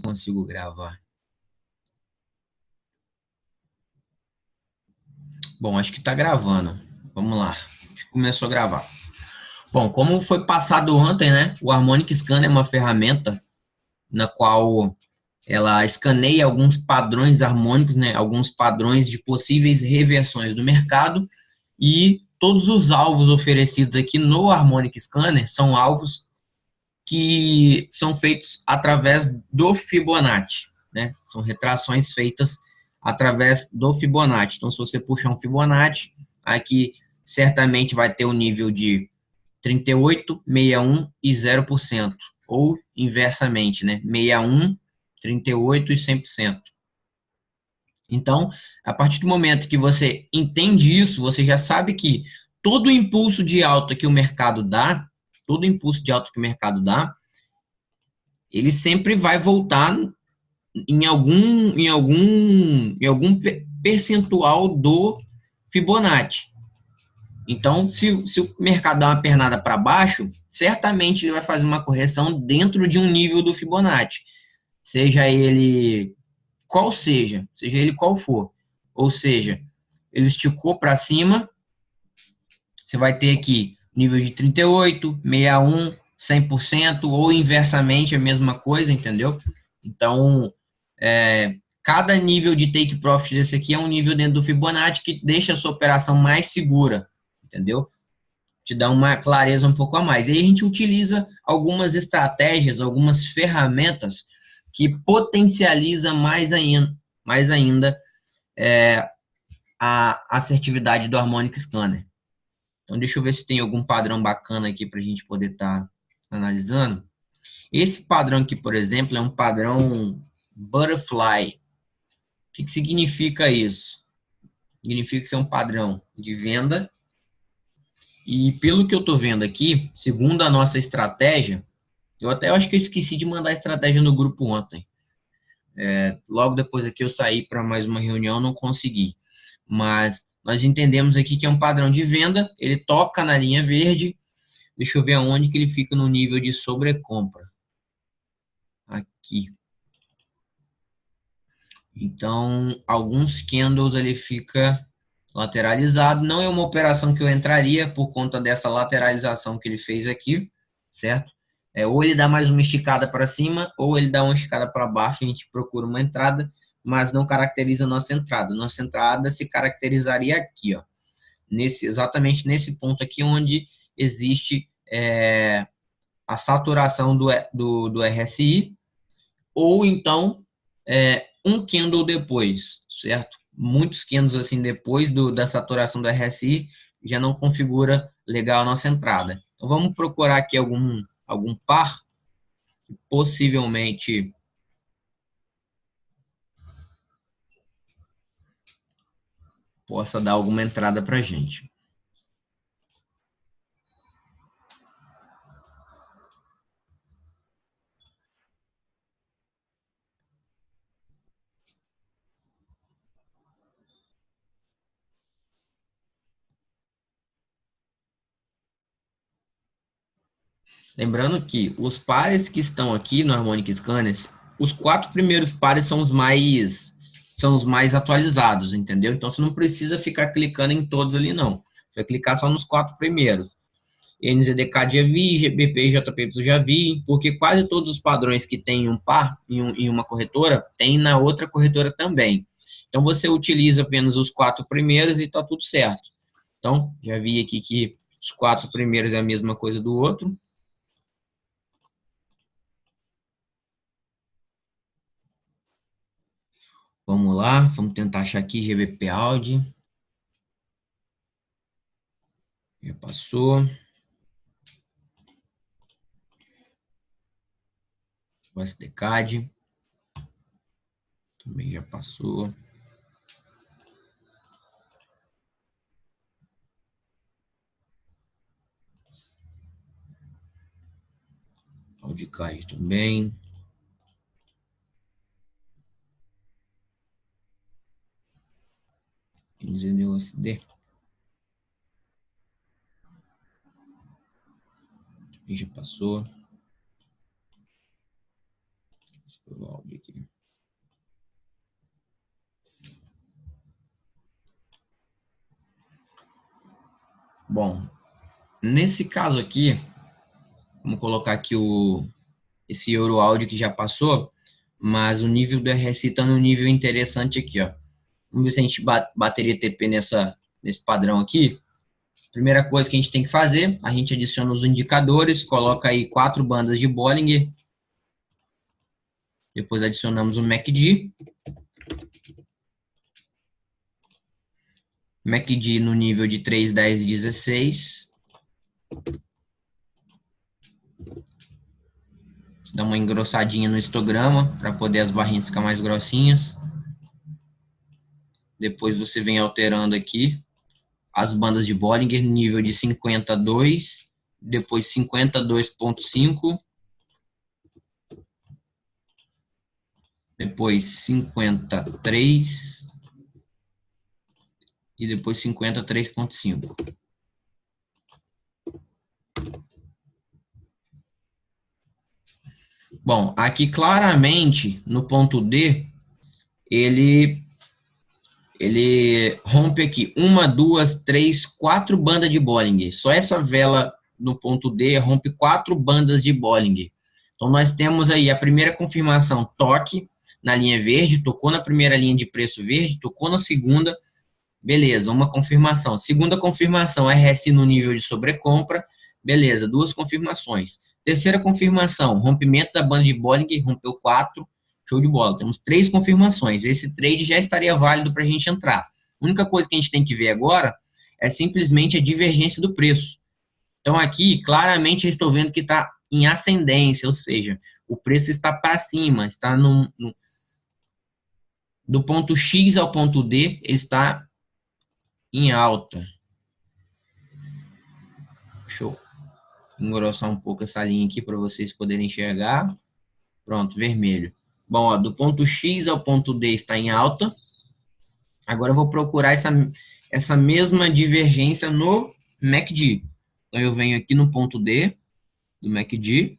consigo gravar. Bom, acho que está gravando. Vamos lá. Acho que começou a gravar. Bom, como foi passado ontem, né? O Harmonic Scanner é uma ferramenta na qual ela escaneia alguns padrões harmônicos, né? Alguns padrões de possíveis reversões do mercado, e todos os alvos oferecidos aqui no Harmonic Scanner são alvos que são feitos através do Fibonacci, né? São retrações feitas através do Fibonacci. Então, se você puxar um Fibonacci, aqui certamente vai ter o nível de 38, 61 e 0%, ou inversamente, né? 61, 38 e 100%. Então, a partir do momento que você entende isso, você já sabe que todo impulso de alta que o mercado dá, todo impulso de alta que o mercado dá, ele sempre vai voltar em algum percentual do Fibonacci. Então, se o mercado dá uma pernada para baixo, certamente ele vai fazer uma correção dentro de um nível do Fibonacci, seja ele seja ele qual for. Ou seja, ele esticou para cima, você vai ter aqui nível de 38, 61, 100%, ou inversamente a mesma coisa, entendeu? Então, cada nível de take profit desse aqui é um nível dentro do Fibonacci que deixa a sua operação mais segura, entendeu? Te dá uma clareza um pouco a mais. E aí a gente utiliza algumas estratégias, algumas ferramentas que potencializa mais ainda a assertividade do Harmonic Scanner. Então, deixa eu ver se tem algum padrão bacana aqui para a gente poder estar analisando. Esse padrão aqui, por exemplo, é um padrão Butterfly. O que significa isso? Significa que é um padrão de venda. E pelo que eu estou vendo aqui, segundo a nossa estratégia, eu acho que eu esqueci de mandar a estratégia no grupo ontem. Logo depois aqui eu saí para mais uma reunião, não consegui. Mas nós entendemos aqui que é um padrão de venda, ele toca na linha verde. Deixa eu ver aonde que ele fica no nível de sobrecompra. Aqui. Então, alguns candles ele fica lateralizado. Não é uma operação que eu entraria por conta dessa lateralização que ele fez aqui, certo? Ou ele dá mais uma esticada para cima, ou ele dá uma esticada para baixo. A gente procura uma entrada, mas não caracteriza a nossa entrada. Nossa entrada se caracterizaria aqui, ó, exatamente nesse ponto aqui, onde existe a saturação do RSI, ou então um candle depois, certo? Muitos candles assim depois da saturação do RSI já não configura legal a nossa entrada. Então vamos procurar aqui algum par que possivelmente possa dar alguma entrada para a gente. Lembrando que os pares que estão aqui no Harmonic Scanners, os 4 primeiros pares são os mais atualizados, entendeu? Então você não precisa ficar clicando em todos ali, não. Você vai clicar só nos 4 primeiros. NZDK já vi, GBP e JP eu já vi, porque quase todos os padrões que tem um par em uma corretora, tem na outra corretora também. Então você utiliza apenas os 4 primeiros e está tudo certo. Então, já vi aqui que os 4 primeiros é a mesma coisa do outro. Vamos lá, vamos tentar achar aqui GBP Audi. Já passou. O SDCAD também já passou. AudiCAD também. NZDUSD. Já passou. Bom, nesse caso aqui, vamos colocar aqui esse euro áudio que já passou, mas o nível do RSI está num nível interessante aqui, ó. Vamos ver se a gente bateria TP nesse padrão aqui. Primeira coisa que a gente tem que fazer, a gente adiciona os indicadores, coloca aí 4 bandas de Bollinger, depois adicionamos o MACD. MACD no nível de 3, 10 e 16. Dá uma engrossadinha no histograma para poder as barrinhas ficar mais grossinhas. Depois você vem alterando aqui as bandas de Bollinger no nível de 52, depois 52.5, depois 53 e depois 53.5. Bom, aqui claramente no ponto D, ele rompe aqui 1, 2, 3, 4 bandas de Bollinger. Só essa vela no ponto D rompe 4 bandas de Bollinger. Então, nós temos aí a primeira confirmação, toque na linha verde, tocou na primeira linha de preço verde, tocou na segunda, beleza, uma confirmação. Segunda confirmação, RSI no nível de sobrecompra, beleza, 2 confirmações. Terceira confirmação, rompimento da banda de Bollinger, rompeu 4, show de bola. Temos 3 confirmações. Esse trade já estaria válido para a gente entrar. A única coisa que a gente tem que ver agora é simplesmente a divergência do preço. Então, aqui, claramente, eu estou vendo que está em ascendência, ou seja, o preço está para cima, está do ponto X ao ponto D, ele está em alta. Deixa eu engrossar um pouco essa linha aqui para vocês poderem enxergar. Pronto, vermelho. Bom, ó, do ponto X ao ponto D está em alta. Agora eu vou procurar essa mesma divergência no MACD. Então eu venho aqui no ponto D do MACD,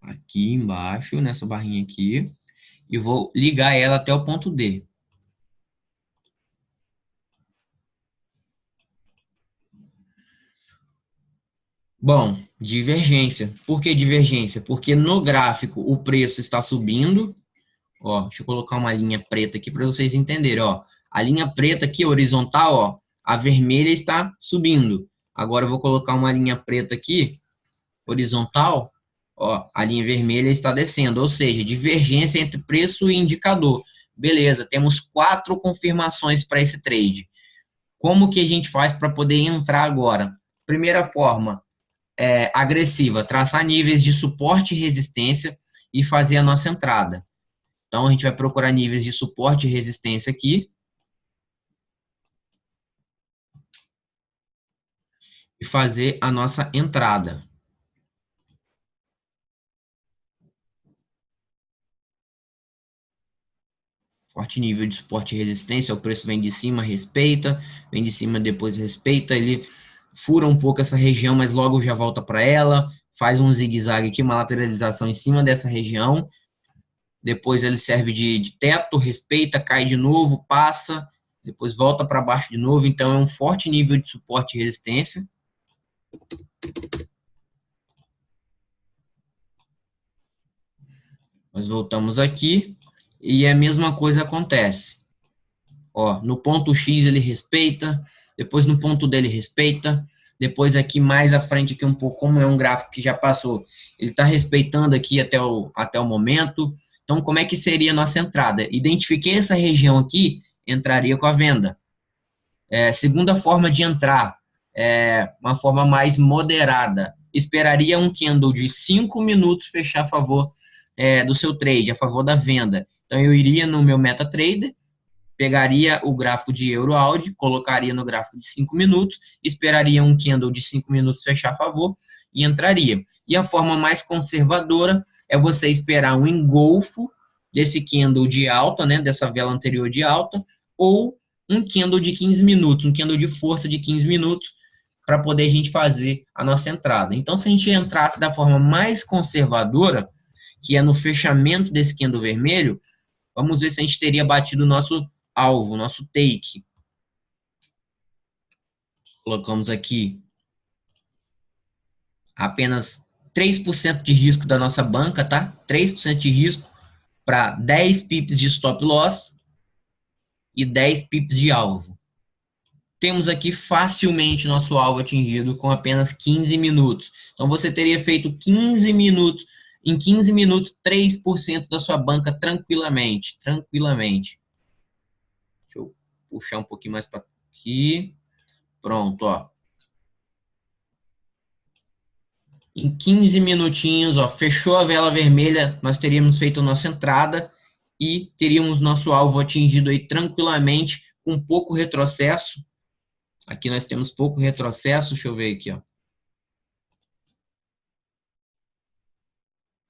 aqui embaixo, nessa barrinha aqui, e vou ligar ela até o ponto D. Bom, divergência. Por que divergência? Porque no gráfico o preço está subindo. Ó, deixa eu colocar uma linha preta aqui para vocês entenderem. Ó, a linha preta aqui, horizontal, ó, a vermelha está subindo. Agora eu vou colocar uma linha preta aqui, horizontal, ó, a linha vermelha está descendo, ou seja, divergência entre preço e indicador. Beleza, temos 4 confirmações para esse trade. Como que a gente faz para poder entrar agora? Primeira forma, agressiva, traçar níveis de suporte e resistência e fazer a nossa entrada. Então, a gente vai procurar níveis de suporte e resistência aqui. E fazer a nossa entrada. Forte nível de suporte e resistência, o preço vem de cima, respeita, vem de cima, depois respeita, ele fura um pouco essa região, mas logo já volta para ela, faz um zigue-zague aqui, uma lateralização em cima dessa região, depois ele serve de teto, respeita, cai de novo, passa, depois volta para baixo de novo, então é um forte nível de suporte e resistência. Nós voltamos aqui e a mesma coisa acontece. Ó, no ponto X ele respeita, depois no ponto D ele respeita, depois aqui mais à frente aqui um pouco, como é um gráfico que já passou, ele está respeitando aqui até o momento. Então, como é que seria a nossa entrada? Identifiquei essa região aqui, entraria com a venda. Segunda forma de entrar, uma forma mais moderada. Esperaria um candle de 5 minutos fechar a favor do seu trade, a favor da venda. Então, eu iria no meu MetaTrader, pegaria o gráfico de EuroAudi, colocaria no gráfico de 5 minutos, esperaria um candle de 5 minutos fechar a favor e entraria. E a forma mais conservadora é você esperar um engolfo desse candle de alta, né, dessa vela anterior de alta, ou um candle de 15 minutos, um candle de força de 15 minutos, para poder a gente fazer a nossa entrada. Então, se a gente entrasse da forma mais conservadora, que é no fechamento desse candle vermelho, vamos ver se a gente teria batido o nosso alvo, nosso take. Colocamos aqui apenas 3% de risco da nossa banca, tá? 3% de risco para 10 pips de stop loss e 10 pips de alvo. Temos aqui facilmente nosso alvo atingido com apenas 15 minutos. Então, você teria feito 15 minutos, em 15 minutos, 3% da sua banca tranquilamente. Tranquilamente. Deixa eu puxar um pouquinho mais para aqui. Pronto, ó. Em 15 minutinhos, ó, fechou a vela vermelha, nós teríamos feito a nossa entrada e teríamos nosso alvo atingido aí tranquilamente, com pouco retrocesso. Aqui nós temos pouco retrocesso, deixa eu ver aqui, ó.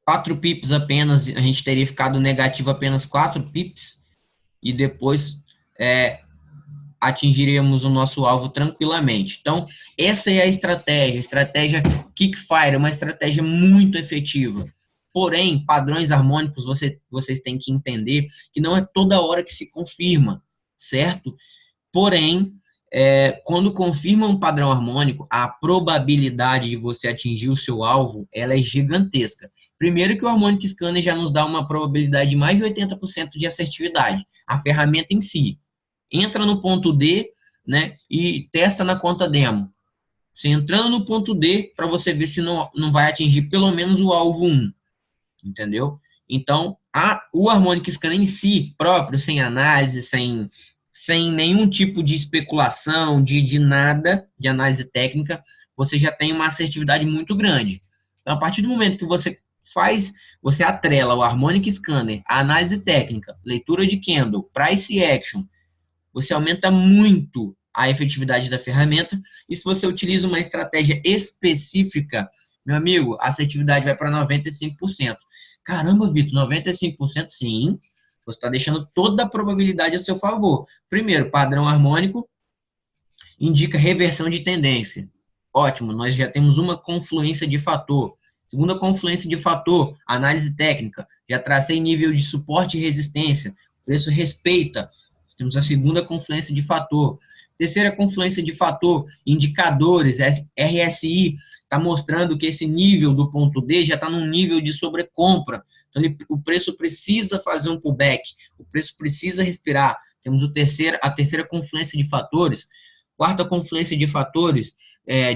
4 pips apenas, a gente teria ficado negativo apenas 4 pips e depois atingiríamos o nosso alvo tranquilamente. Então, essa é a estratégia Kickfire, é uma estratégia muito efetiva. Porém, padrões harmônicos, vocês têm que entender que não é toda hora que se confirma, certo? Porém, quando confirma um padrão harmônico, a probabilidade de você atingir o seu alvo, ela é gigantesca. Primeiro que o Harmonic Scanner já nos dá uma probabilidade de mais de 80% de assertividade, a ferramenta em si. Entra no ponto D, né, e testa na conta demo. Você entrando no ponto D, para você ver se não vai atingir pelo menos o alvo 1, entendeu? Então, o Harmonic Scanner em si, próprio, sem análise, sem nenhum tipo de especulação, de nada, de análise técnica, você já tem uma assertividade muito grande. Então, a partir do momento que você atrela o Harmonic Scanner, a análise técnica, leitura de candle, price action, você aumenta muito a efetividade da ferramenta. E se você utiliza uma estratégia específica, meu amigo, a assertividade vai para 95%. Caramba, Vitor, 95% sim. Você está deixando toda a probabilidade a seu favor. Primeiro, padrão harmônico indica reversão de tendência. Ótimo, nós já temos uma confluência de fator. Segunda confluência de fator, análise técnica. Já tracei nível de suporte e resistência. O preço respeita. Temos a segunda confluência de fator. Terceira confluência de fator, indicadores, RSI, está mostrando que esse nível do ponto D já está num nível de sobrecompra. Então, o preço precisa fazer um pullback, o preço precisa respirar. Temos a terceira confluência de fatores. Quarta confluência de fatores,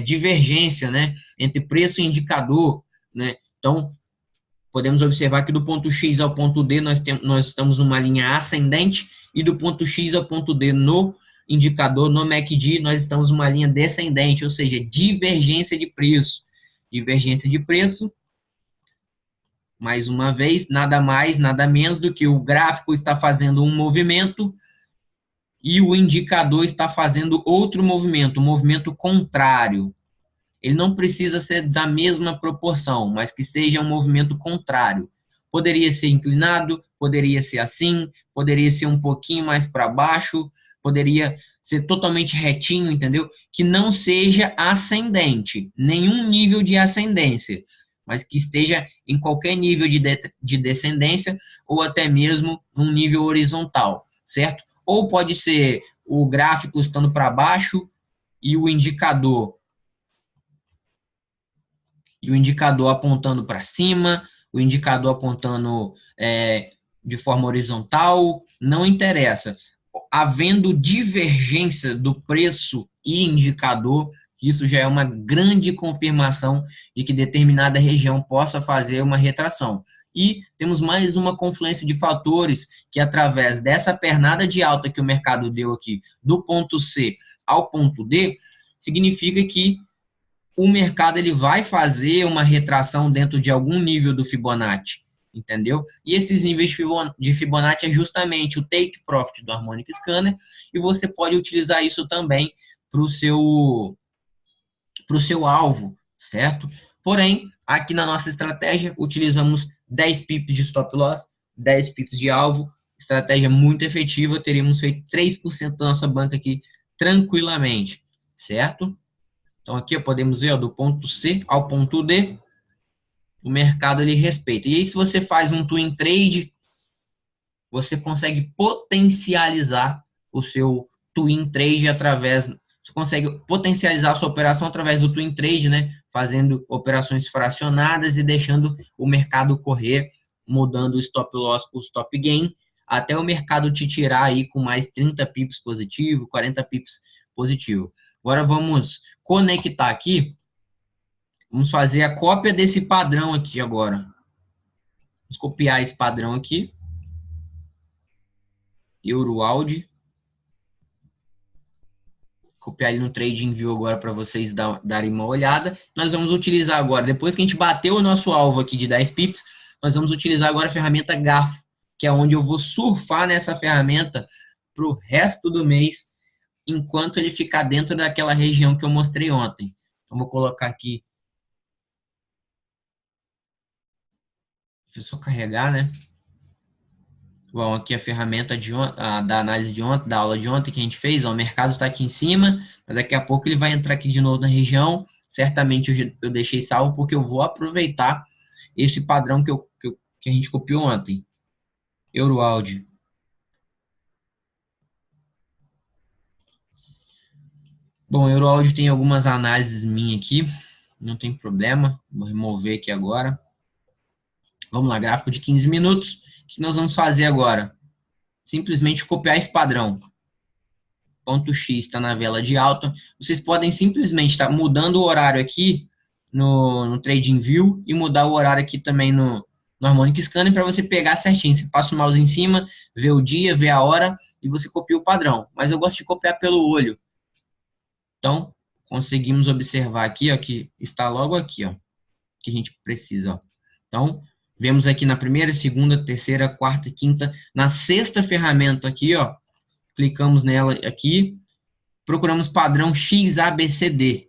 divergência, né, entre preço e indicador, né? Então, podemos observar que do ponto X ao ponto D nós estamos numa linha ascendente e do ponto X ao ponto D no indicador, no MACD, nós estamos numa linha descendente, ou seja, divergência de preço. Divergência de preço, mais uma vez, nada mais, nada menos do que o gráfico está fazendo um movimento e o indicador está fazendo outro movimento, um movimento contrário. Ele não precisa ser da mesma proporção, mas que seja um movimento contrário. Poderia ser inclinado, poderia ser assim, poderia ser um pouquinho mais para baixo, poderia ser totalmente retinho, entendeu? Que não seja ascendente, nenhum nível de ascendência, mas que esteja em qualquer nível de descendência ou até mesmo num nível horizontal, certo? Ou pode ser o gráfico estando para baixo e o indicador apontando para cima, o indicador apontando de forma horizontal, não interessa. Havendo divergência do preço e indicador, isso já é uma grande confirmação de que determinada região possa fazer uma retração. E temos mais uma confluência de fatores que, através dessa pernada de alta que o mercado deu aqui, do ponto C ao ponto D, significa que o mercado ele vai fazer uma retração dentro de algum nível do Fibonacci, entendeu? E esses níveis de Fibonacci é justamente o take profit do Harmonic Scanner, e você pode utilizar isso também para o seu alvo, certo? Porém, aqui na nossa estratégia, utilizamos 10 pips de stop loss, 10 pips de alvo, estratégia muito efetiva, teríamos feito 3% da nossa banca aqui tranquilamente, certo? Então, aqui podemos ver, ó, do ponto C ao ponto D, o mercado ele respeita. E aí, se você faz um twin trade, você consegue potencializar o seu twin trade através, se Você consegue potencializar a sua operação através do Twin Trade, né? Fazendo operações fracionadas e deixando o mercado correr, mudando o stop loss para o stop gain, até o mercado te tirar aí com mais 30 pips positivo, 40 pips positivo. Agora vamos conectar aqui. Vamos fazer a cópia desse padrão aqui agora. Vamos copiar esse padrão aqui. EuroAudio. Copiar ele no TradingView agora para vocês darem uma olhada. Nós vamos utilizar agora, depois que a gente bateu o nosso alvo aqui de 10 pips, nós vamos utilizar agora a ferramenta Garfo, que é onde eu vou surfar nessa ferramenta para o resto do mês, enquanto ele ficar dentro daquela região que eu mostrei ontem. Então, vou colocar aqui. Deixa eu só carregar, né? Bom, aqui a ferramenta da análise de ontem, da aula de ontem que a gente fez, ó, o mercado está aqui em cima, mas daqui a pouco ele vai entrar aqui de novo na região. Certamente eu deixei salvo porque eu vou aproveitar esse padrão que a gente copiou ontem. EuroAudio. Bom, EuroAudio tem algumas análises minhas aqui, não tem problema, vou remover aqui agora. Vamos lá, gráfico de 15 minutos. O que nós vamos fazer agora? Simplesmente copiar esse padrão. Ponto X está na vela de alta. Vocês podem simplesmente estar mudando o horário aqui no TradingView e mudar o horário aqui também no Harmonic Scanner para você pegar certinho. Você passa o mouse em cima, vê o dia, vê a hora e você copia o padrão. Mas eu gosto de copiar pelo olho. Então, conseguimos observar aqui, ó, que está logo aqui, ó, que a gente precisa, ó. Então, vemos aqui na primeira, segunda, terceira, quarta, quinta, na sexta ferramenta aqui, ó, clicamos nela aqui, procuramos padrão XABCD.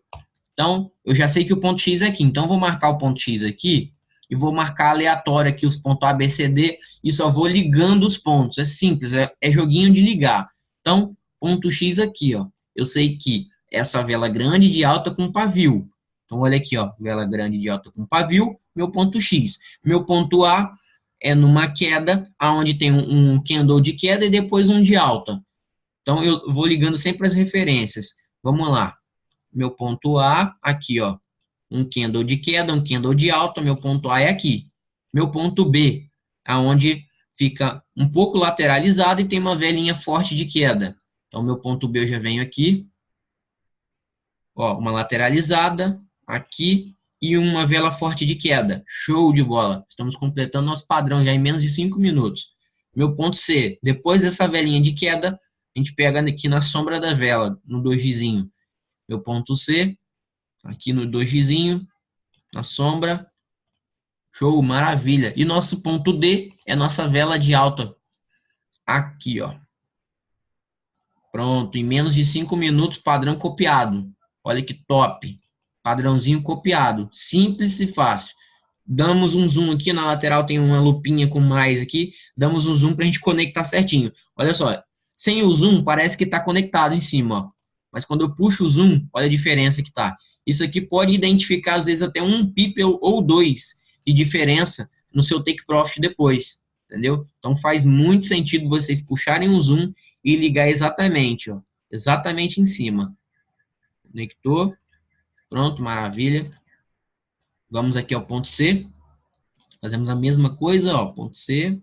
Então, eu já sei que o ponto X é aqui, então vou marcar o ponto X aqui e vou marcar aleatório aqui os pontos ABCD e só vou ligando os pontos. É simples, é joguinho de ligar. Então, ponto X aqui, ó. Eu sei que essa vela grande de alta com pavio. Então, olha aqui, ó, vela grande de alta com pavio, meu ponto X. Meu ponto A é numa queda, aonde tem um candle de queda e depois um de alta. Então, eu vou ligando sempre as referências. Vamos lá. Meu ponto A, aqui, ó. Um candle de queda, um candle de alta. Meu ponto A é aqui. Meu ponto B, aonde fica um pouco lateralizado e tem uma velinha forte de queda. Então, meu ponto B eu já venho aqui. Ó, uma lateralizada aqui e uma vela forte de queda. Show de bola. Estamos completando nosso padrão já em menos de 5 minutos. Meu ponto C, depois dessa velinha de queda, a gente pega aqui na sombra da vela, no dojizinho. Meu ponto C, aqui no dojizinho, na sombra. Show, maravilha. E nosso ponto D é nossa vela de alta. Aqui, ó. Pronto, em menos de 5 minutos, padrão copiado. Olha que top. Padrãozinho copiado. Simples e fácil. Damos um zoom aqui, na lateral tem uma lupinha com mais aqui. Damos um zoom para a gente conectar certinho. Olha só, sem o zoom parece que está conectado em cima, ó. Mas quando eu puxo o zoom, olha a diferença que tá. Isso aqui pode identificar, às vezes, até um pip ou dois de diferença no seu take profit depois, entendeu? Então faz muito sentido vocês puxarem o zoom e ligar exatamente, ó, exatamente em cima. Conectou, pronto, maravilha. Vamos aqui ao ponto C, fazemos a mesma coisa, ó, ponto C,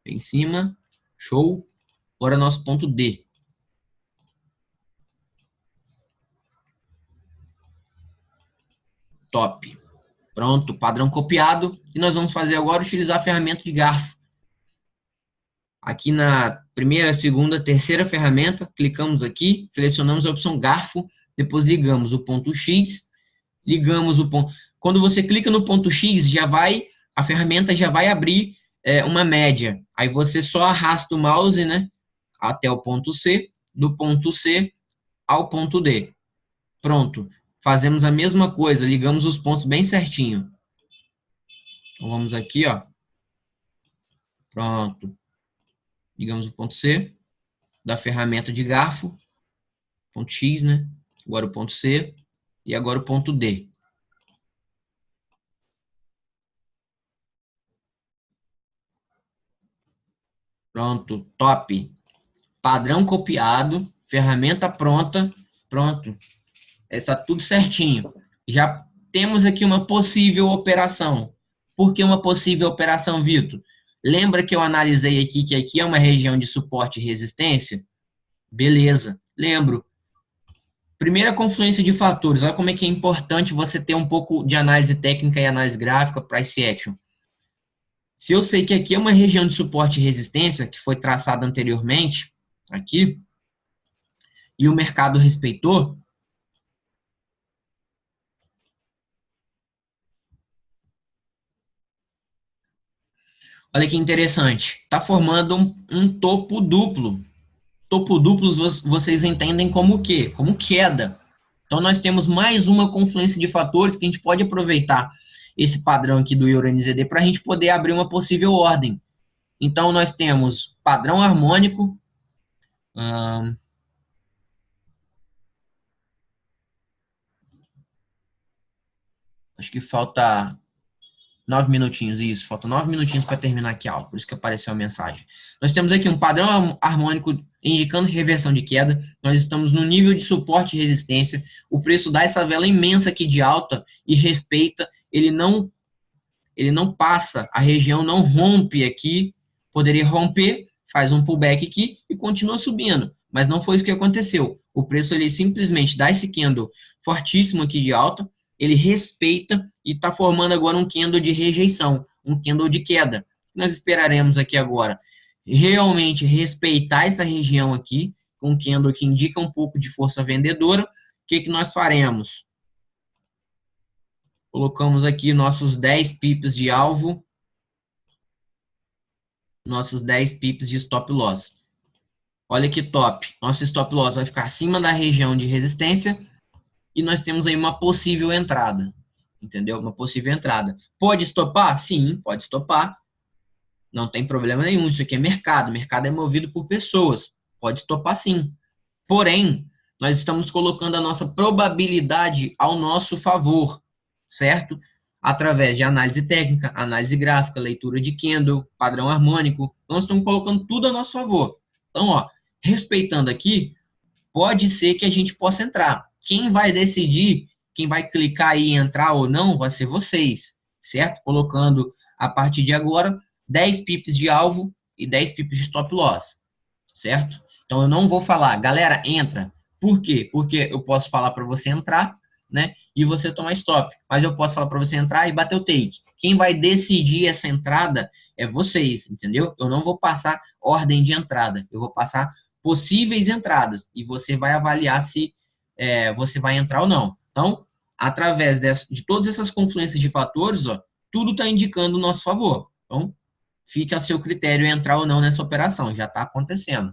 em cima, show. Agora nosso ponto D. Top. Pronto, padrão copiado. E nós vamos fazer agora utilizar a ferramenta de garfo. Aqui na primeira, segunda, terceira ferramenta, clicamos aqui, selecionamos a opção garfo, depois ligamos o ponto X, ligamos o ponto. Quando você clica no ponto X, a ferramenta já vai abrir uma média. Aí você só arrasta o mouse, né, até o ponto C, do ponto C ao ponto D. Pronto. Fazemos a mesma coisa, ligamos os pontos bem certinho. Então vamos aqui, ó. Pronto. Ligamos o ponto C da ferramenta de garfo, ponto X, né? Agora o ponto C e agora o ponto D. Pronto, top. Padrão copiado, ferramenta pronta. Pronto. Está tudo certinho. Já temos aqui uma possível operação. Por que uma possível operação, Vitor? Lembra que eu analisei aqui que aqui é uma região de suporte e resistência? Beleza, lembro. Primeira confluência de fatores. Olha como é que é importante você ter um pouco de análise técnica e análise gráfica, price action. Se eu sei que aqui é uma região de suporte e resistência, que foi traçada anteriormente, aqui, e o mercado respeitou, olha que interessante, está formando um topo duplo. Topo duplos vocês entendem como o quê? Como queda. Então, nós temos mais uma confluência de fatores que a gente pode aproveitar esse padrão aqui do EURO-NZD para a gente poder abrir uma possível ordem. Então, nós temos padrão harmônico. Acho que falta 9 minutinhos, isso. Falta 9 minutinhos para terminar aqui a aula, por isso que apareceu a mensagem. Nós temos aqui um padrão harmônico indicando reversão de queda. Nós estamos no nível de suporte e resistência. O preço dá essa vela imensa aqui de alta e respeita. Ele não passa, a região não rompe aqui. Poderia romper, faz um pullback aqui e continua subindo. Mas não foi isso que aconteceu. O preço ele simplesmente dá esse candle fortíssimo aqui de alta, ele respeita e está formando agora um candle de rejeição, um candle de queda. Nós esperaremos aqui agora realmente respeitar essa região aqui, com um candle que indica um pouco de força vendedora. O que nós faremos? Colocamos aqui nossos 10 pips de alvo, nossos 10 pips de stop loss. Olha que top. Nosso stop loss vai ficar acima da região de resistência e nós temos aí uma possível entrada. Entendeu? Uma possível entrada. Pode estopar? Sim, pode estopar. Não tem problema nenhum. Isso aqui é mercado. O mercado é movido por pessoas. Pode estopar sim. Porém, nós estamos colocando a nossa probabilidade ao nosso favor, certo? Através de análise técnica, análise gráfica, leitura de candle, padrão harmônico. Nós estamos colocando tudo a nosso favor. Então, ó, respeitando aqui, pode ser que a gente possa entrar. Quem vai decidir, quem vai clicar aí e entrar ou não, vai ser vocês, certo? Colocando, a partir de agora, 10 pips de alvo e 10 pips de stop loss, certo? Então, eu não vou falar, galera, entra. Por quê? Porque eu posso falar para você entrar, né? E você tomar stop. Mas eu posso falar para você entrar e bater o take. Quem vai decidir essa entrada é vocês, entendeu? Eu não vou passar ordem de entrada. Eu vou passar possíveis entradas. E você vai avaliar se você vai entrar ou não. Então, através de todas essas confluências de fatores, ó, tudo está indicando o nosso favor. Então, fica a seu critério entrar ou não nessa operação. Já está acontecendo,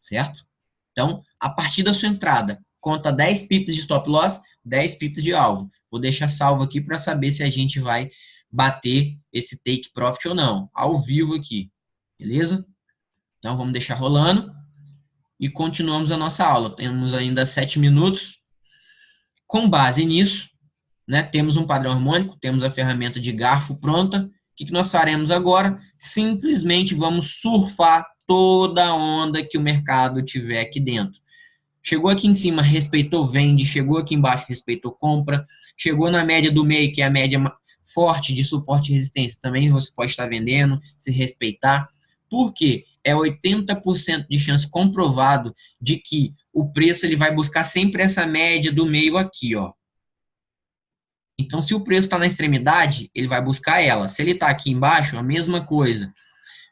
certo? Então, a partir da sua entrada, conta 10 pips de stop loss, 10 pips de alvo. Vou deixar salvo aqui para saber se a gente vai bater esse take profit ou não, ao vivo aqui, beleza? Então, vamos deixar rolando e continuamos a nossa aula. Temos ainda 7 minutos. Com base nisso, né, temos um padrão harmônico, temos a ferramenta de garfo pronta. O que nós faremos agora? Simplesmente vamos surfar toda a onda que o mercado tiver aqui dentro. Chegou aqui em cima, respeitou, vende. Chegou aqui embaixo, respeitou, compra. Chegou na média do meio, que é a média forte de suporte e resistência. Também você pode estar vendendo, se respeitar. Por quê? É 80% de chance comprovado de que o preço ele vai buscar sempre essa média do meio aqui, ó. Então, se o preço está na extremidade, ele vai buscar ela. Se ele está aqui embaixo, a mesma coisa.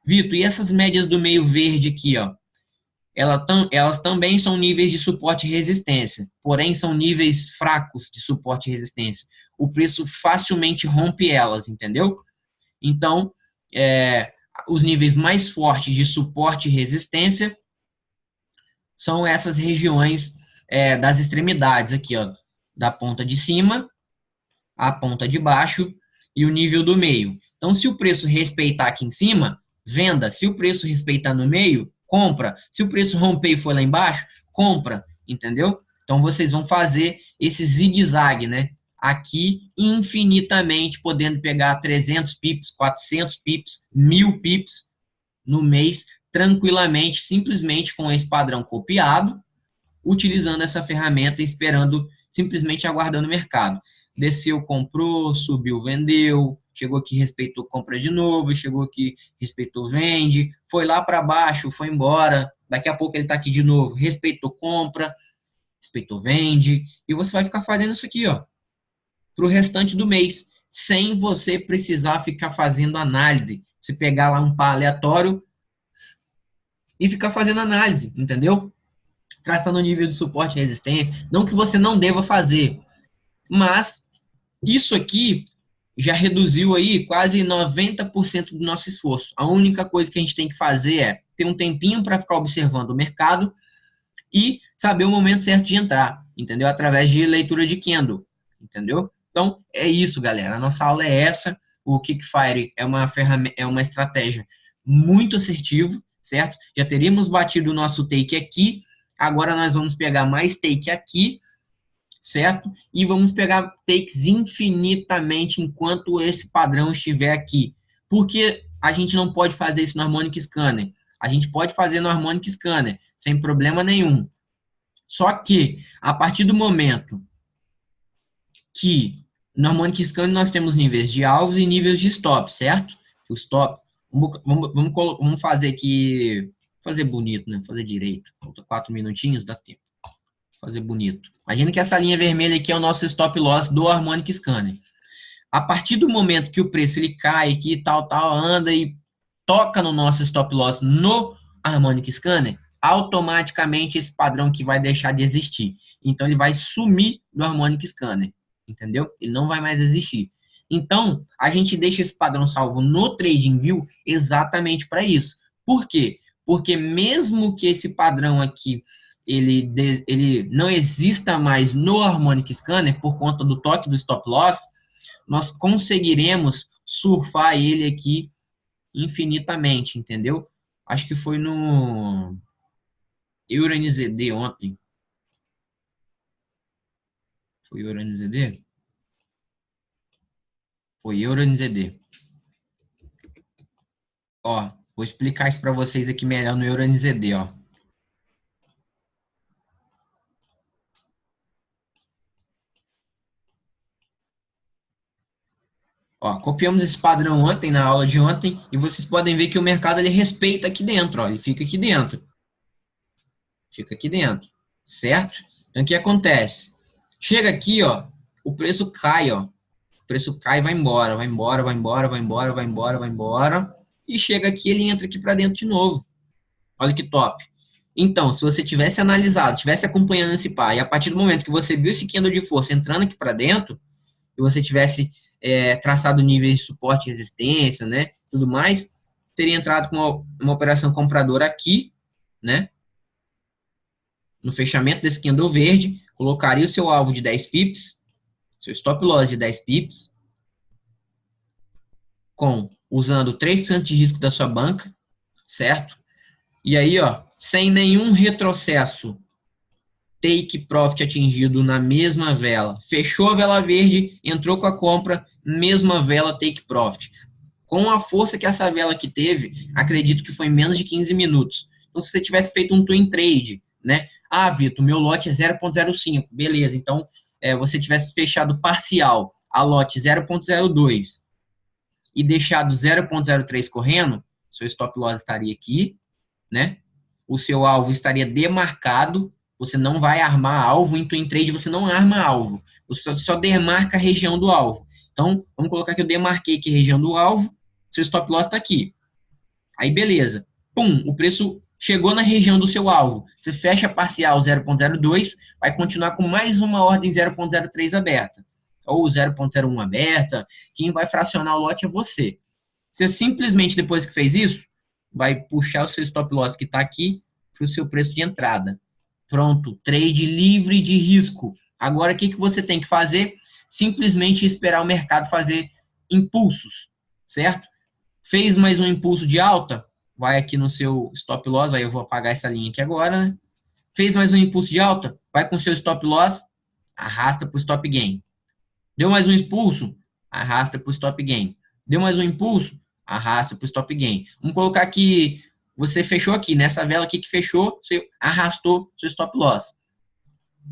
Vitor, e essas médias do meio verde aqui, ó? Elas também são níveis de suporte e resistência, porém são níveis fracos de suporte e resistência. O preço facilmente rompe elas, entendeu? Então, os níveis mais fortes de suporte e resistência são essas regiões das extremidades aqui, ó, da ponta de cima, a ponta de baixo e o nível do meio. Então, se o preço respeitar aqui em cima, venda. Se o preço respeitar no meio, compra. Se o preço romper e for lá embaixo, compra, entendeu? Então, vocês vão fazer esse zigue-zague, né? Aqui, infinitamente, podendo pegar 300 pips, 400 pips, 1000 pips no mês, tranquilamente, simplesmente com esse padrão copiado, utilizando essa ferramenta, esperando, simplesmente aguardando o mercado. Desceu, comprou, subiu, vendeu, chegou aqui, respeitou, compra de novo, chegou aqui, respeitou, vende, foi lá para baixo, foi embora, daqui a pouco ele está aqui de novo, respeitou, compra, respeitou, vende, e você vai ficar fazendo isso aqui, ó, para o restante do mês, sem você precisar ficar fazendo análise. Você pegar lá um par aleatório e ficar fazendo análise, entendeu? Traçando o nível de suporte e resistência. Não que você não deva fazer, mas isso aqui já reduziu aí quase 90% do nosso esforço. A única coisa que a gente tem que fazer é ter um tempinho para ficar observando o mercado e saber o momento certo de entrar, entendeu? Através de leitura de candle, entendeu? Então, é isso, galera. A nossa aula é essa. O Kickfire é uma ferramenta, é uma estratégia muito assertiva, certo? Já teríamos batido o nosso take aqui. Agora nós vamos pegar mais take aqui, certo? E vamos pegar takes infinitamente enquanto esse padrão estiver aqui. Porque a gente não pode fazer isso no Harmonic Scanner. A gente pode fazer no Harmonic Scanner, sem problema nenhum. Só que, a partir do momento que no Harmonic Scanner nós temos níveis de alvos e níveis de stop, certo? O stop, vamos fazer aqui, fazer bonito, né? Fazer direito. Falta 4 minutinhos, dá tempo. Fazer bonito. Imagina que essa linha vermelha aqui é o nosso stop loss do Harmonic Scanner. A partir do momento que o preço ele cai aqui, tal, anda e toca no nosso stop loss no Harmonic Scanner, automaticamente esse padrão que vai deixar de existir. Então, ele vai sumir do Harmonic Scanner, entendeu? Ele não vai mais existir. Então, a gente deixa esse padrão salvo no TradingView exatamente para isso. Por quê? Porque mesmo que esse padrão aqui ele não exista mais no Harmonic Scanner por conta do toque do stop loss, nós conseguiremos surfar ele aqui infinitamente, entendeu? Acho que foi no EuroNZD ontem. Foi EuroNZD? Foi EuroNZD. Ó, vou explicar isso para vocês aqui melhor no EuroNZD, ó. Ó, copiamos esse padrão ontem, na aula de ontem, e vocês podem ver que o mercado ele respeita aqui dentro, ó, ele fica aqui dentro. Fica aqui dentro, certo? Então, o que acontece? Chega aqui, ó, o preço cai, ó. O preço cai e vai embora, vai embora, vai embora, vai embora, vai embora, vai embora. E chega aqui, ele entra aqui para dentro de novo. Olha que top. Então, se você tivesse analisado, tivesse acompanhando esse par, e a partir do momento que você viu esse candle de força entrando aqui para dentro, e você tivesse traçado níveis de suporte e resistência, né, tudo mais, teria entrado com uma operação compradora aqui, né, no fechamento desse candle verde, colocaria o seu alvo de 10 pips, seu stop loss de 10 pips, usando 3% de risco da sua banca, certo? E aí, ó, sem nenhum retrocesso, take profit atingido na mesma vela. Fechou a vela verde, entrou com a compra, mesma vela, take profit. Com a força que essa vela aqui teve, acredito que foi em menos de 15 minutos. Então, se você tivesse feito um twin trade, né? Ah, Vitor, meu lote é 0,05. Beleza, então, você tivesse fechado parcial a lote 0,02 e deixado 0,03 correndo, seu stop loss estaria aqui, né? O seu alvo estaria demarcado. Você não vai armar alvo. Em twin trade você não arma alvo. Você só demarca a região do alvo. Então, vamos colocar que eu demarquei aqui a região do alvo. Seu stop loss está aqui. Aí, beleza. Pum, o preço chegou na região do seu alvo. Você fecha parcial 0,02, vai continuar com mais uma ordem 0,03 aberta. Ou 0,01 aberta. Quem vai fracionar o lote é você. Você simplesmente, depois que fez isso, vai puxar o seu stop loss que está aqui para o seu preço de entrada. Pronto, trade livre de risco. Agora, o que você tem que fazer? Simplesmente esperar o mercado fazer impulsos, certo? Fez mais um impulso de alta, vai aqui no seu stop loss, aí eu vou apagar essa linha aqui agora, né? Fez mais um impulso de alta, vai com o seu stop loss, arrasta para o stop gain. Deu mais um impulso, arrasta para o stop gain. Deu mais um impulso, arrasta para o stop gain. Vamos colocar que você fechou aqui, nessa vela aqui que fechou, você arrastou seu stop loss.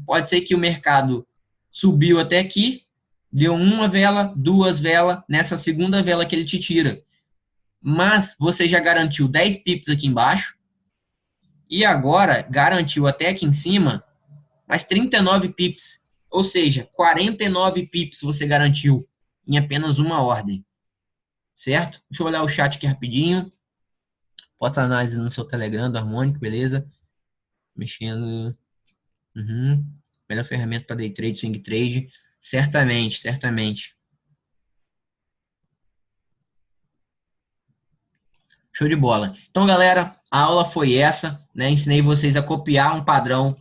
Pode ser que o mercado subiu até aqui, deu uma vela, duas velas, nessa segunda vela que ele te tira. Mas você já garantiu 10 pips aqui embaixo e agora garantiu até aqui em cima mais 39 pips. Ou seja, 49 pips você garantiu em apenas uma ordem. Certo? Deixa eu olhar o chat aqui rapidinho. Posta análise no seu Telegram do Harmônico, beleza? Mexendo. Uhum. Melhor ferramenta para day trade, swing trade. Certamente, certamente. Show de bola. Então, galera, a aula foi essa, né? Ensinei vocês a copiar um padrão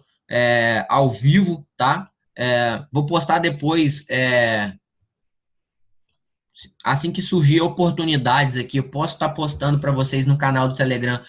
ao vivo, tá? Vou postar depois, assim que surgir oportunidades aqui, eu posso estar postando para vocês no canal do Telegram